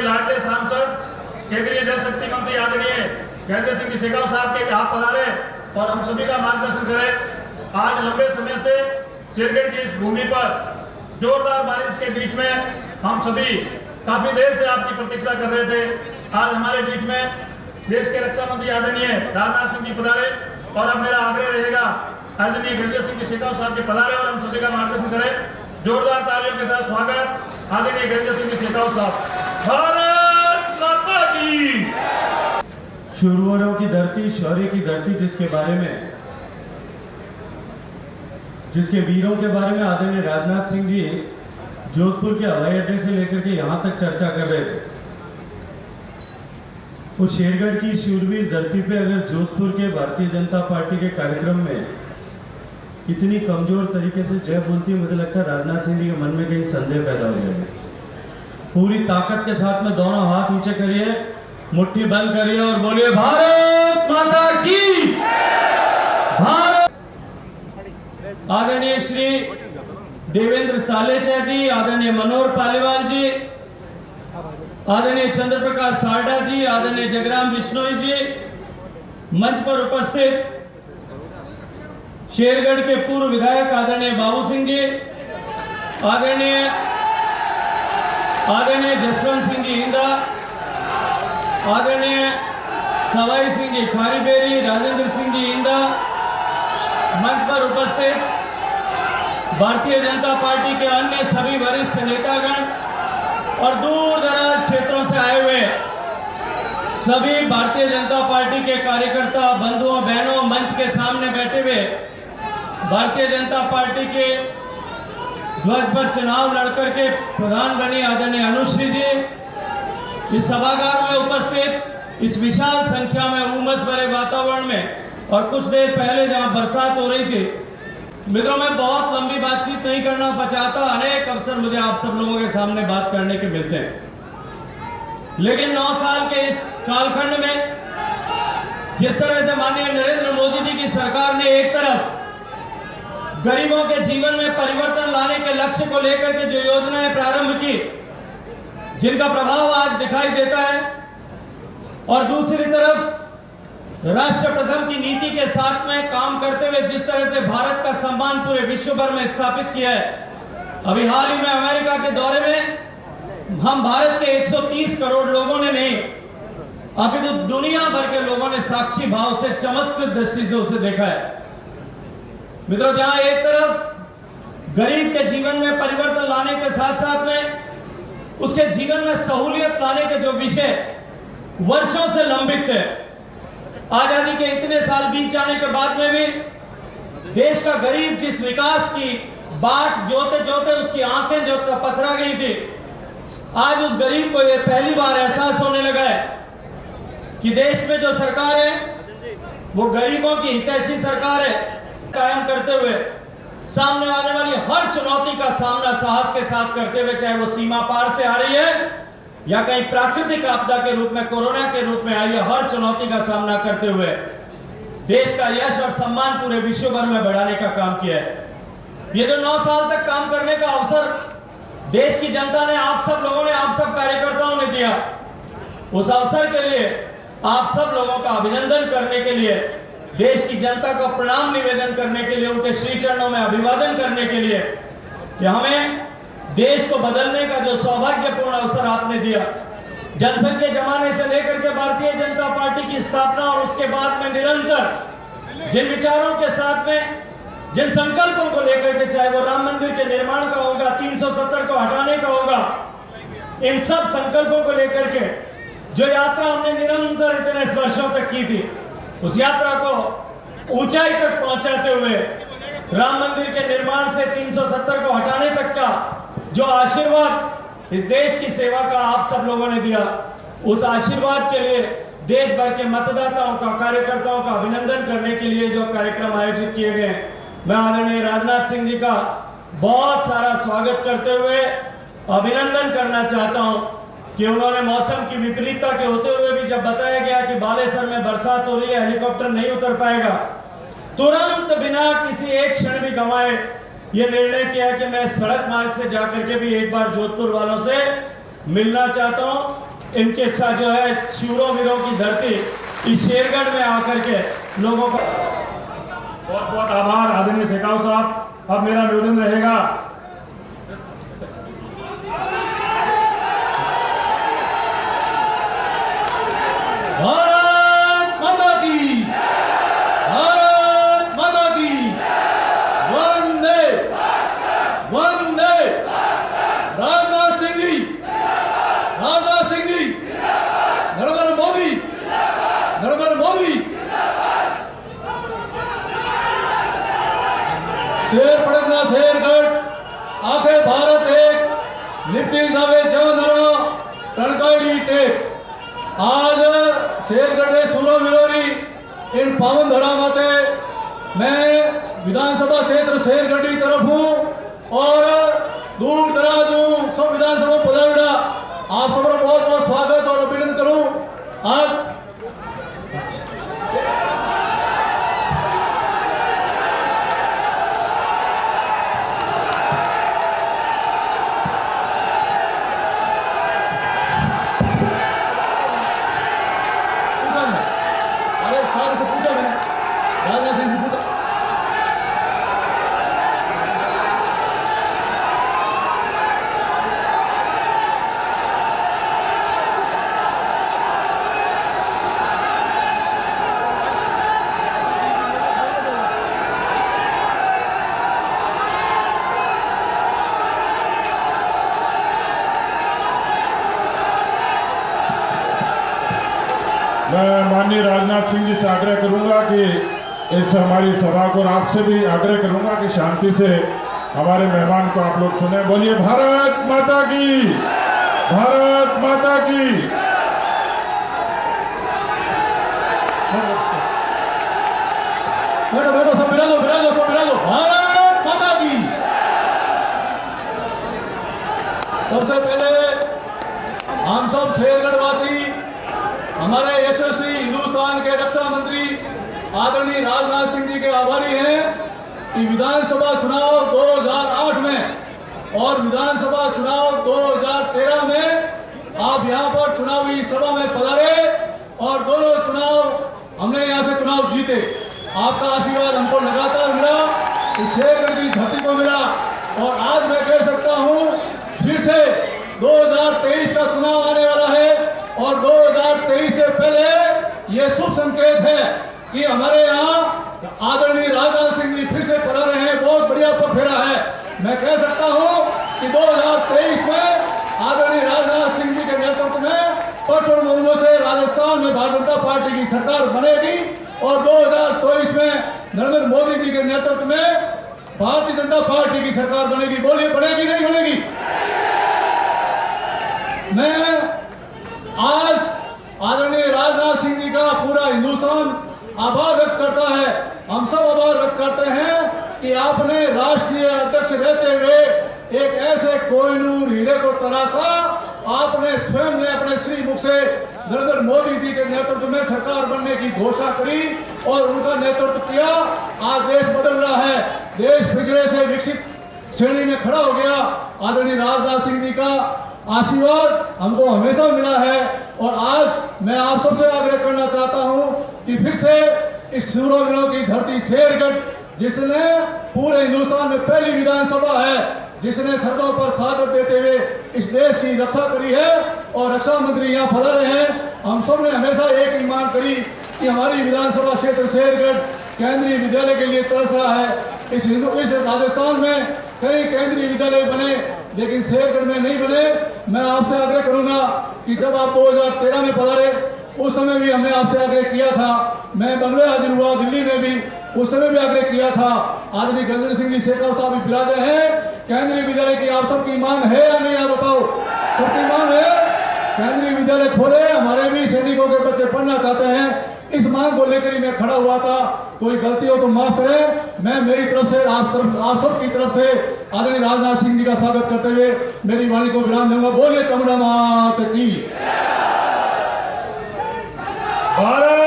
के लाडले सांसद केंद्रीय जल शक्ति मंत्री आदरणीय गजेंद्र सिंह शेखावत साहब के आप पधारे और हम सभी का मार्गदर्शन करें। आज लंबे समय से शेरगढ़ की इस भूमि पर जोरदार बारिश के बीच में हम सभी काफी देर से आपकी प्रतीक्षा कर रहे थे। आज हमारे बीच में देश के रक्षा मंत्री आदरणीय राजनाथ सिंह जी पधारे और अब मेरा आग्रह रहेगा आदरणीय गजेंद्र सिंह शेखावत साहब के पधारे और हम सभी का मार्गदर्शन करें। जोरदार तालियों के साथ स्वागत आदरणीय गजेंद्र सिंह शेखावत साहब। भारत माता की। शूरवीरों की धरती, शौर्य की धरती, जिसके वीरों के बारे में आदरणीय राजनाथ सिंह जी जोधपुर के हवाई अड्डे से लेकर के यहाँ तक चर्चा कर रहे थे। उस शेरगढ़ की शूरवीर धरती पे अगर जोधपुर के भारतीय जनता पार्टी के कार्यक्रम में इतनी कमजोर तरीके से जय बोलती है, मुझे लगता है राजनाथ सिंह जी के मन में कहीं संदेह पैदा हो जाएगा। पूरी ताकत के साथ में दोनों हाथ नीचे करिए, मुट्ठी बंद करिए और बोलिए भारत माता की। भारत। आदरणीय श्री देवेंद्र सालेचा जी, आदरणीय मनोहर पालीवाल जी, आदरणीय चंद्र प्रकाश सारडा जी, आदरणीय जगराम बिश्नोई जी, मंच पर उपस्थित शेरगढ़ के पूर्व विधायक आदरणीय बाबू सिंह जी, आदरणीय जसवंत सिंह जी इंदा, आदरणीय सवाई सिंह जी खारीबेरी, राजेंद्र सिंह जी इंदा, मंच पर उपस्थित भारतीय जनता पार्टी के अन्य सभी वरिष्ठ नेतागण और दूर दराज क्षेत्रों से आए हुए सभी भारतीय जनता पार्टी के कार्यकर्ता बंधुओं बहनों, मंच के सामने बैठे हुए भारतीय जनता पार्टी के ध्वज पर चुनाव लड़कर के प्रधान बनी आदरणीय अनुश्री जी, इस सभागार में उपस्थित इस विशाल संख्या में उमस भरे वातावरण में और कुछ देर पहले जहां बरसात हो रही थी, मित्रों मैं बहुत लंबी बातचीत नहीं करना चाहता। अनेक अवसर मुझे आप सब लोगों के सामने बात करने के मिलते हैं, लेकिन 9 साल के इस कालखंड में जिस तरह से माननीय नरेंद्र मोदी जी की सरकार ने एक तरफ गरीबों के जीवन में परिवर्तन लाने के लक्ष्य को लेकर के जो योजनाएं प्रारंभ की, जिनका प्रभाव आज दिखाई देता है, और दूसरी तरफ राष्ट्र प्रथम की नीति के साथ में काम करते हुए जिस तरह से भारत का सम्मान पूरे विश्व भर में स्थापित किया है। अभी हाल ही में अमेरिका के दौरे में हम भारत के 130 करोड़ लोगों ने नहीं, अभी तो दुनिया भर के लोगों ने साक्षी भाव से चमत्कृत दृष्टि से उसे देखा है। मित्रों, जहां एक तरफ गरीब के जीवन में परिवर्तन लाने के साथ साथ में उसके जीवन में सहूलियत लाने के जो विषय वर्षों से लंबित थे, आजादी के इतने साल बीत जाने के बाद में भी देश का गरीब जिस विकास की बाट जोते जोते उसकी आंखें जो पथरा गई थी, आज उस गरीब को यह पहली बार एहसास होने लगा है कि देश में जो सरकार है वो गरीबों की हितैषी सरकार है। कायम करते हुए सामने आने वाली हर चुनौती का सामना साहस के साथ करते हुए, चाहे वो सीमा पार से आ रही है या कहीं प्राकृतिक आपदा के रूप में कोरोना के रूप में आई है, हर चुनौती का सामना करते हुए देश का यश और सम्मान पूरे विश्व भर में बढ़ाने का काम किया है। ये जो 9 साल तक काम करने का अवसर देश की जनता ने, आप सब लोगों ने, आप सब कार्यकर्ताओं ने दिया, उस अवसर के लिए आप सब लोगों का अभिनंदन करने के लिए, देश की जनता को प्रणाम निवेदन करने के लिए, उनके श्री चरणों में अभिवादन करने के लिए कि हमें देश को बदलने का जो सौभाग्यपूर्ण अवसर आपने दिया, जनसंघ के जमाने से लेकर के भारतीय जनता पार्टी की स्थापना और उसके बाद में निरंतर जिन विचारों के साथ में, जिन संकल्पों को लेकर के, चाहे वो राम मंदिर के निर्माण का होगा, 370 को हटाने का होगा, इन सब संकल्पों को लेकर के जो यात्रा हमने निरंतर इतने वर्षों तक की थी, उस यात्रा को ऊंचाई तक पहुंचाते हुए राम मंदिर के निर्माण से 370 को हटाने तक का जो आशीर्वाद इस देश की सेवा का आप सब लोगों ने दिया, उस आशीर्वाद के लिए देश भर के मतदाताओं का, कार्यकर्ताओं का अभिनंदन करने के लिए जो कार्यक्रम आयोजित किए गए, मैं आदरणीय राजनाथ सिंह जी का बहुत सारा स्वागत करते हुए अभिनंदन करना चाहता हूं कि उन्होंने मौसम की विपरीतता के होते हुए भी जब बताया गया कि बालेसर में बरसात हो रही है, हेलीकॉप्टर नहीं उतर पाएगा, तुरंत बिना किसी एक क्षण भी गंवाए ये निर्णय किया कि मैं सड़क मार्ग से जाकर के भी एक बार जोधपुर वालों से मिलना चाहता हूं इनके साथ जो है शूरों वीरों की धरती इस शेरगढ़ में आकर के लोगों का बहुत बहुत आभार आदरणीय शेखाव साहब। अब मेरा निवेदन रहेगा भारत माता की, भारत माता की, वंदे वंदे। राजनाथ सिंह जी, राजनाथ सिंह जी, नरेंद्र मोदी, नरेंद्र मोदी। शेर पड़कना शेरगढ़ आखे भारत एक लिपटी जावे जवनरो टणकाई टेक। आज शेरगढ़ में सुलो विरोधी इन पावन धड़ा माते मैं विधानसभा क्षेत्र शेरगढ़ की तरफ हूँ और दूर दराज हूँ सब विधानसभा पधारा। आप सबका बहुत बहुत स्वागत और अभिनंदन करूँ। आज राजनाथ सिंह जी पूछा। मैं माननीय राजनाथ सिंह जी से आग्रह करूंगा कि इस हमारी सभा को, और आपसे भी आग्रह करूंगा कि शांति से हमारे मेहमान को आप लोग सुने। बोलिए भारत माता की, भारत माता की। बैठो बैठो सब बिराजो बिराजो सब बिराजो। भारत माता की। सबसे पहले हम सब शेरगढ़ वासी हमारे यशस्वी हिंदुस्तान के रक्षा मंत्री आदरणीय राजनाथ सिंह जी के आभारी हैं कि विधानसभा चुनाव 2008 में और विधानसभा चुनाव 2013 में आप यहां पर चुनावी सभा में पधारे और दोनों चुनाव हमने यहां से चुनाव जीते। आपका आशीर्वाद हमको लगातार मिला, इस शेरगढ़ की धरती को मिला और आज मैं कह सकता हूं फिर से 2023 का चुनाव आने वाला है और 2023 से पहले ये शुभ संकेत है कि हमारे यहाँ आदरणीय राजनाथ सिंह जी फिर से पधारे हैं। बहुत बढ़िया पगफेरा है। मैं कह सकता हूँ कि 2023 में आदरणीय राजनाथ सिंह जी के नेतृत्व में प्रचंड बहुमत से राजस्थान में भारतीय जनता पार्टी की सरकार बनेगी और 2023 में नरेंद्र मोदी जी के नेतृत्व में भारतीय जनता पार्टी की सरकार बनेगी। बोलिए बनेगी नहीं बनेगी? मैं आज आदरणीय राजनाथ सिंह जी का पूरा हिंदुस्तान आभार व्यक्त करता है। हम सब आभार व्यक्त करते हैं कि आपने राष्ट्रीय अध्यक्ष रहते हुए एक ऐसे कोहिनूर हीरे को तराशा। आपने स्वयं ने अपने श्री मुख से नरेंद्र मोदी जी के नेतृत्व में सरकार बनने की घोषणा करी और उनका नेतृत्व किया। आज देश बदल रहा है, देश पिछड़े से विकसित श्रेणी में खड़ा हो गया। आदरणीय राजनाथ सिंह जी का आशीर्वाद हमको हमेशा मिला है और आज मैं आप सबसे आग्रह करना चाहता हूं कि फिर से इस शूरवीरों की धरती शेरगढ़, जिसने पूरे हिंदुस्तान में पहली विधानसभा है, जिसने सड़कों पर सादत देते हुए इस देश की रक्षा करी है और रक्षा मंत्री यहाँ पधारे हैं। हम सब ने हमेशा एक ही मांग करी कि हमारी विधानसभा क्षेत्र शेरगढ़ केंद्रीय विद्यालय के लिए तरस रहा है। इस राजस्थान में कई केंद्रीय विद्यालय बने लेकिन शेरगढ़ में नहीं बने। मैं आपसे आग्रह करूंगा कि जब आप 2013 में पधारे उस समय भी हमने आपसे आग्रह किया था। मैं बंगले हाजिर हुआ दिल्ली में भी, उस समय भी आग्रह किया था। आदरणीय गजेंद्र सिंह जी शेखावत साहब भी विराजे हैं। केंद्रीय विद्यालय की आप सबकी मांग है या नहीं, आप बताओ? सबकी मांग है केंद्रीय विद्यालय खोले। हमारे भी सैनिकों के बच्चे पढ़ना चाहते हैं। इस मांग को लेकर ही मैं खड़ा हुआ था। कोई गलती हो तो माफ करें। मैं मेरी तरफ से आप सब की तरफ से आदरणीय राजनाथ सिंह जी का स्वागत करते हुए मेरी वाणी को विराम दूंगा। बोलिए चामुंडा माता की। भारत